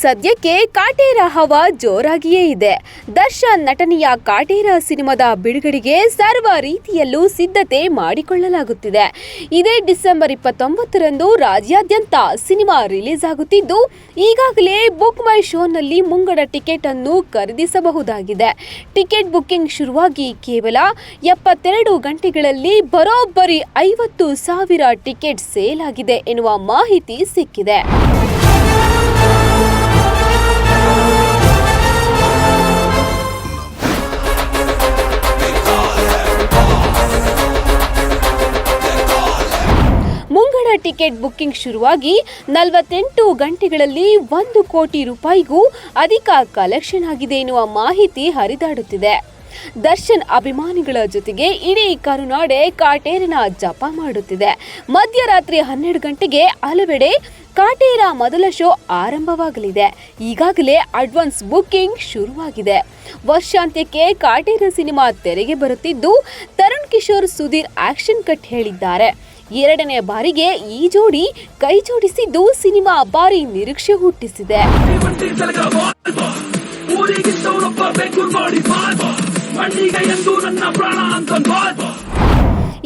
ಸದ್ಯಕ್ಕೆ ಕಾಟೇರ ಹವಾ ಜೋರಾಗಿಯೇ ಇದೆ. ದರ್ಶನ್ ನಟನೆಯ ಕಾಟೇರ ಸಿನಿಮಾದ ಬಿಡುಗಡೆಗೆ ಸರ್ವ ರೀತಿಯಲ್ಲೂ ಸಿದ್ಧತೆ ಮಾಡಿಕೊಳ್ಳಲಾಗುತ್ತಿದೆ. ಇದೇ ಡಿಸೆಂಬರ್ 29ರಂದು ರಾಜ್ಯಾದ್ಯಂತ ಸಿನಿಮಾ ರಿಲೀಸ್ ಆಗುತ್ತಿದ್ದು, ಈಗಾಗಲೇ ಬುಕ್ ಮೈ ಶೋನಲ್ಲಿ ಮುಂಗಡ ಟಿಕೆಟ್ ಅನ್ನು ಖರೀದಿಸಬಹುದಾಗಿದೆ. ಟಿಕೆಟ್ ಬುಕ್ಕಿಂಗ್ ಶುರುವಾಗಿ ಕೇವಲ 72 ಗಂಟೆಗಳಲ್ಲಿ ಬರೋಬ್ಬರಿ 50,000 ಟಿಕೆಟ್ ಸೇಲ್ ಆಗಿದೆ ಎನ್ನುವ ಮಾಹಿತಿ ಸಿಕ್ಕಿದೆ. ಮುಂಗಡ ಟಿಕೆಟ್ ಬುಕ್ಕಿಂಗ್ ಶುರುವಾಗಿ 48 ಗಂಟೆಗಳಲ್ಲಿ 1 ಕೋಟಿ ರೂಪಾಯಿಗೂ ಅಧಿಕ ಕಲೆಕ್ಷನ್ ಆಗಿದೆ ಎನ್ನುವ ಮಾಹಿತಿ ಹರಿದಾಡುತ್ತಿದೆ. ದರ್ಶನ್ ಅಭಿಮಾನಿಗಳ ಜೊತೆಗೆ ಇಡೀ ಕರುನಾಡೆ ಕಾಟೇರನ ಜಪ ಮಾಡುತ್ತಿದೆ. ಮಧ್ಯರಾತ್ರಿ 12 ಗಂಟೆಗೆ ಹಲವೆಡೆ ಕಾಟೇರ ಮೊದಲ ಶೋ ಆರಂಭವಾಗಲಿದೆ. ಈಗಾಗಲೇ ಅಡ್ವಾನ್ಸ್ ಬುಕ್ಕಿಂಗ್ ಶುರುವಾಗಿದೆ. ವರ್ಷಾಂತ್ಯಕ್ಕೆ ಕಾಟೇರ ಸಿನಿಮಾ ತೆರೆಗೆ ಬರುತ್ತಿದ್ದು, ತರುಣ್ ಕಿಶೋರ್ ಸುಧೀರ್ ಆಕ್ಷನ್ ಕಟ್ ಹೇಳಿದ್ದಾರೆ. 2ನೇ ಬಾರಿಗೆ ಈ ಜೋಡಿ ಕೈ ಜೋಡಿಸಿದ್ದು ಸಿನಿಮಾ ಭಾರಿ ನಿರೀಕ್ಷೆ ಹುಟ್ಟಿಸಿದೆ.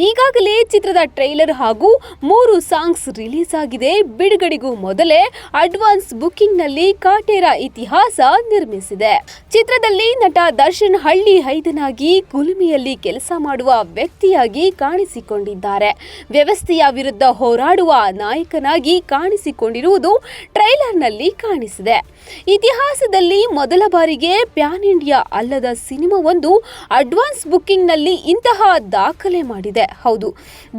ಈಗಾಗಲೇ ಚಿತ್ರದ ಟ್ರೈಲರ್ ಹಾಗೂ 3 ಸಾಂಗ್ಸ್ ರಿಲೀಸ್ ಆಗಿದೆ. ಬಿಡುಗಡೆಗೂ ಮೊದಲೇ ಅಡ್ವಾನ್ಸ್ ಬುಕ್ಕಿಂಗ್ನಲ್ಲಿ ಕಾಟೇರ ಇತಿಹಾಸ ನಿರ್ಮಿಸಿದೆ. ಚಿತ್ರದಲ್ಲಿ ನಟ ದರ್ಶನ್ ಹಳ್ಳಿ ಹೈದನಾಗಿ ಕುಲುಮೆಯಲ್ಲಿ ಕೆಲಸ ಮಾಡುವ ವ್ಯಕ್ತಿಯಾಗಿ ಕಾಣಿಸಿಕೊಂಡಿದ್ದಾರೆ. ವ್ಯವಸ್ಥೆಯ ವಿರುದ್ಧ ಹೋರಾಡುವ ನಾಯಕನಾಗಿ ಕಾಣಿಸಿಕೊಂಡಿರುವುದು ಟ್ರೈಲರ್ನಲ್ಲಿ ಕಾಣಿಸಿದೆ. ಇತಿಹಾಸದಲ್ಲಿ ಮೊದಲ ಬಾರಿಗೆ ಪ್ಯಾನ್ ಇಂಡಿಯಾ ಅಲ್ಲದ ಸಿನಿಮಾವೊಂದು ಅಡ್ವಾನ್ಸ್ ಬುಕ್ಕಿಂಗ್ನಲ್ಲಿ ಇಂತಹ ದಾಖಲೆ ಮಾಡಿದೆ. ಹೌದು,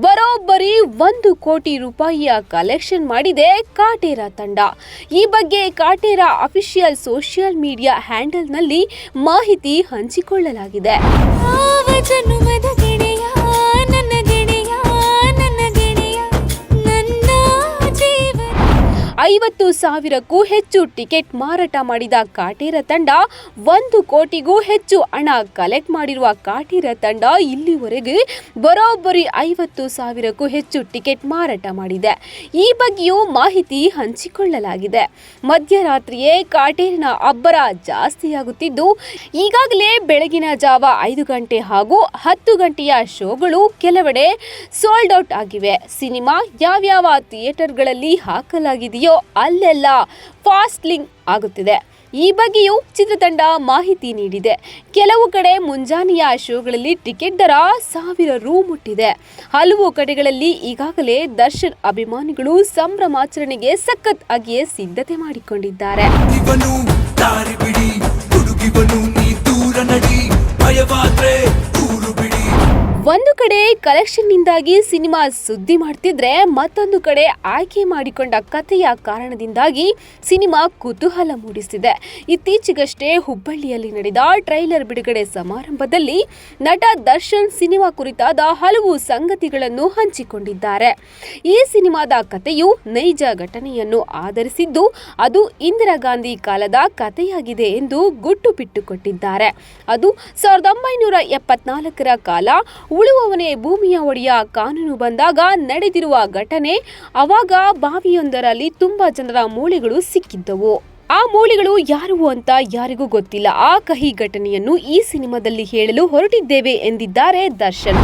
ಬರೋಬ್ಬರಿ 1 ಕೋಟಿ ರೂಪಾಯಿಯ ಕಲೆಕ್ಷನ್ ಮಾಡಿದೆ ಕಾಟೇರ ತಂಡ. ಈ ಬಗ್ಗೆ ಕಾಟೇರ ಅಫಿಷಿಯಲ್ ಸೋಷಿಯಲ್ ಮೀಡಿಯಾ ಹ್ಯಾಂಡಲ್ನಲ್ಲಿ ಮಾಹಿತಿ ಹಂಚಿಕೊಳ್ಳಲಾಗಿದೆ. 50,000ಕ್ಕೂ ಹೆಚ್ಚು ಟಿಕೆಟ್ ಮಾರಾಟ ಮಾಡಿದ ಕಾಟೇರ ತಂಡ, 1 ಕೋಟಿಗೂ ಹೆಚ್ಚು ಹಣ ಕಲೆಕ್ಟ್ ಮಾಡಿರುವ ಕಾಟೇರ ತಂಡ ಇಲ್ಲಿವರೆಗೆ ಬರೋಬ್ಬರಿ 50,000ಕ್ಕೂ ಹೆಚ್ಚು ಟಿಕೆಟ್ ಮಾರಾಟ ಮಾಡಿದೆ. ಈ ಬಗ್ಗೆಯೂ ಮಾಹಿತಿ ಹಂಚಿಕೊಳ್ಳಲಾಗಿದೆ. ಮಧ್ಯರಾತ್ರಿಯೇ ಕಾಟೇರನ ಅಬ್ಬರ ಜಾಸ್ತಿಯಾಗುತ್ತಿದ್ದು, ಈಗಾಗಲೇ ಬೆಳಗಿನ ಜಾವ 5 ಗಂಟೆ ಹಾಗೂ 10 ಗಂಟೆಯ ಶೋಗಳು ಕೆಲವೆಡೆ ಸೋಲ್ಡ್ ಔಟ್ ಆಗಿವೆ. ಸಿನಿಮಾ ಯಾವ್ಯಾವ ಥಿಯೇಟರ್ಗಳಲ್ಲಿ ಹಾಕಲಾಗಿದೆಯೋ ಅಲ್ಲೆಲ್ಲ ಫಾಸ್ಟ್ ಲಿಂಕ್ ಆಗುತ್ತಿದೆ. ಈ ಬಗ್ಗೆಯೂ ಚಿತ್ರತಂಡ ಮಾಹಿತಿ ನೀಡಿದೆ. ಕೆಲವು ಕಡೆ ಮುಂಜಾನೆಯ ಶೋಗಳಲ್ಲಿ ಟಿಕೆಟ್ ದರ 1,000 ರು ಮುಟ್ಟಿದೆ. ಹಲವು ಕಡೆಗಳಲ್ಲಿ ಈಗಾಗಲೇ ದರ್ಶನ್ ಅಭಿಮಾನಿಗಳು ಸಂಭ್ರಮಾಚರಣೆಗೆ ಸಖತ್ ಆಗಿಯೇ ಸಿದ್ಧತೆ ಮಾಡಿಕೊಂಡಿದ್ದಾರೆ. ಒಂದು ಕಡೆ ಕಲೆಕ್ಷನ್ನಿಂದಾಗಿ ಸಿನಿಮಾ ಸುದ್ದಿ ಮಾಡ್ತಿದ್ರೆ, ಮತ್ತೊಂದು ಕಡೆ ಆಯ್ಕೆ ಮಾಡಿಕೊಂಡ ಕಥೆಯ ಕಾರಣದಿಂದಾಗಿ ಸಿನಿಮಾ ಕುತೂಹಲ ಮೂಡಿಸಿದೆ. ಇತ್ತೀಚೆಗಷ್ಟೇ ಹುಬ್ಬಳ್ಳಿಯಲ್ಲಿ ನಡೆದ ಟ್ರೈಲರ್ ಬಿಡುಗಡೆ ಸಮಾರಂಭದಲ್ಲಿ ನಟ ದರ್ಶನ್ ಸಿನಿಮಾ ಕುರಿತಾದ ಹಲವು ಸಂಗತಿಗಳನ್ನು ಹಂಚಿಕೊಂಡಿದ್ದಾರೆ. ಈ ಸಿನಿಮಾದ ಕಥೆಯು ನೈಜ ಘಟನೆಯನ್ನು ಆಧರಿಸಿದ್ದು, ಅದು ಇಂದಿರಾ ಗಾಂಧಿ ಕಾಲದ ಕಥೆಯಾಗಿದೆ ಎಂದು ಗುಟ್ಟು ಬಿಟ್ಟುಕೊಟ್ಟಿದ್ದಾರೆ. ಅದು 1974ರ ಕಾಲ. ಉಳುವವನೇ ಭೂಮಿಯ ಒಡೆಯ ಕಾನೂನು ಬಂದಾಗ ನಡೆದಿರುವ ಘಟನೆ. ಅವಾಗ ಬಾವಿಯೊಂದರಲ್ಲಿ ತುಂಬಾ ಜನರ ಮೂಳೆಗಳು ಸಿಕ್ಕಿದ್ದವು. ಆ ಮೂಳೆಗಳು ಯಾರು ಅಂತ ಯಾರಿಗೂ ಗೊತ್ತಿಲ್ಲ. ಆ ಕಹಿ ಘಟನೆಯನ್ನು ಈ ಸಿನಿಮಾದಲ್ಲಿ ಹೇಳಲು ಹೊರಟಿದ್ದೇವೆ ಎಂದಿದ್ದಾರೆ ದರ್ಶನ್.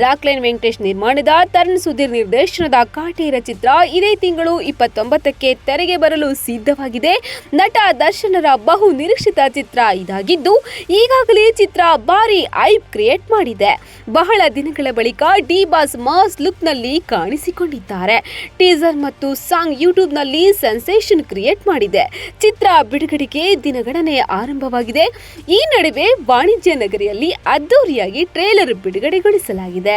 ರಾಕ್ಲೈನ್ ವೆಂಕಟೇಶ್ ನಿರ್ಮಾಣದ, ತರುಣ್ ಸುಧೀರ್ ನಿರ್ದೇಶನದ ಕಾಟೇರ ಚಿತ್ರ ಇದೇ ತಿಂಗಳು 29ಕ್ಕೆ ತೆರೆಗೆ ಬರಲು ಸಿದ್ಧವಾಗಿದೆ. ನಟ ದರ್ಶನರ ಬಹು ನಿರೀಕ್ಷಿತ ಚಿತ್ರ ಇದಾಗಿದ್ದು, ಈಗಾಗಲೇ ಚಿತ್ರ ಭಾರಿ ಹೈಪ್ ಕ್ರಿಯೇಟ್ ಮಾಡಿದೆ. ಬಹಳ ದಿನಗಳ ಬಳಿಕ ಡಿ ಬಾಸ್ ಮಾಸ್ ಲುಕ್ನಲ್ಲಿ ಕಾಣಿಸಿಕೊಂಡಿದ್ದಾರೆ. ಟೀಸರ್ ಮತ್ತು ಸಾಂಗ್ ಯೂಟ್ಯೂಬ್ನಲ್ಲಿ ಸೆನ್ಸೇಷನ್ ಕ್ರಿಯೇಟ್ ಮಾಡಿದೆ. ಚಿತ್ರ ಬಿಡುಗಡೆಗೆ ದಿನಗಣನೆ ಆರಂಭವಾಗಿದೆ. ಈ ನಡುವೆ ವಾಣಿಜ್ಯ ನಗರಿಯಲ್ಲಿ ಅದ್ದೂರಿಯಾಗಿ ಟ್ರೇಲರ್ ಬಿಡುಗಡೆಗೊಳಿಸಲಾಗಿದೆ.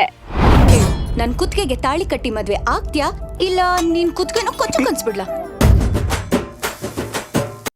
ನನ್ ಕುತ್ತಿಗೆಗೆ ತಾಳಿ ಕಟ್ಟಿ ಮದ್ವೆ ಆಗ್ತ್ಯಾ ಇಲ್ಲ ನೀನ್ ಕುತ್ತಿಗೆನೋ ಕೊಚ್ಚು ಕನ್ಸ್ಬಿಡ್ಲಾ?